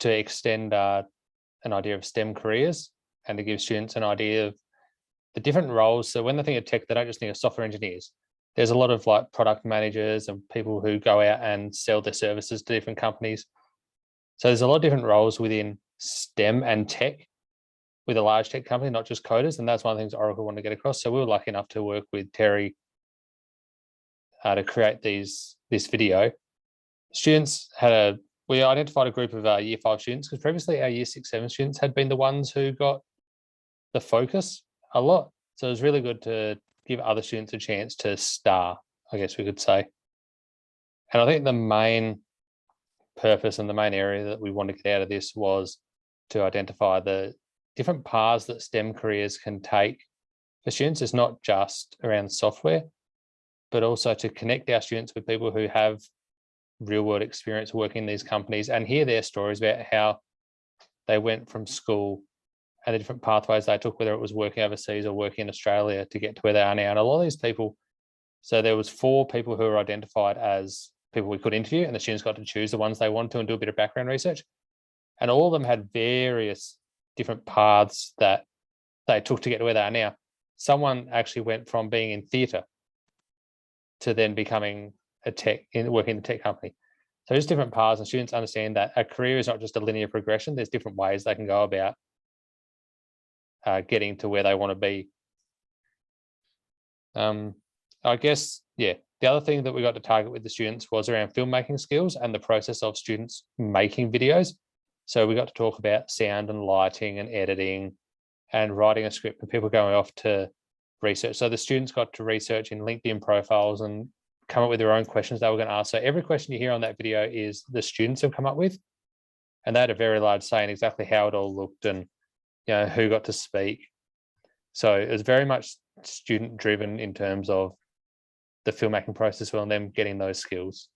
to extend an idea of STEM careers and to give students an idea of the different roles. So when they think of tech, they don't just think of software engineers. There's a lot of like product managers and people who go out and sell their services to different companies. So there's a lot of different roles within STEM and tech with a large tech company, not just coders. And that's one of the things Oracle wanted to get across. So we were lucky enough to work with Terry to create this video. Students we identified a group of year 5 students, because previously our year 6, 7 students had been the ones who got the focus a lot. So it was really good to give other students a chance to star, I guess we could say. And I think the main purpose and the main area that we wanted to get out of this was to identify the different paths that STEM careers can take for students. It's not just around software, but also to connect our students with people who have real world experience working in these companies and hear their stories about how they went from school and the different pathways they took, whether it was working overseas or working in Australia to get to where they are now. And a lot of these people, so there was 4 people who were identified as people we could interview, and the students got to choose the ones they wanted to and do a bit of background research. And all of them had various different paths that they took to get to where they are now. Someone actually went from being in theatre to then becoming working in the tech company. So there's different paths, and students understand that a career is not just a linear progression. There's different ways they can go about getting to where they want to be. I guess, yeah, the other thing that we got to target with the students was around filmmaking skills and the process of students making videos. So we got to talk about sound and lighting and editing and writing a script, and people going off to research. So the students got to research in LinkedIn profiles and come up with their own questions they were going to ask. So every question you hear on that video is the students have come up with, and they had a very large say in exactly how it all looked and who got to speak. So it was very much student driven in terms of the filmmaking process and them getting those skills.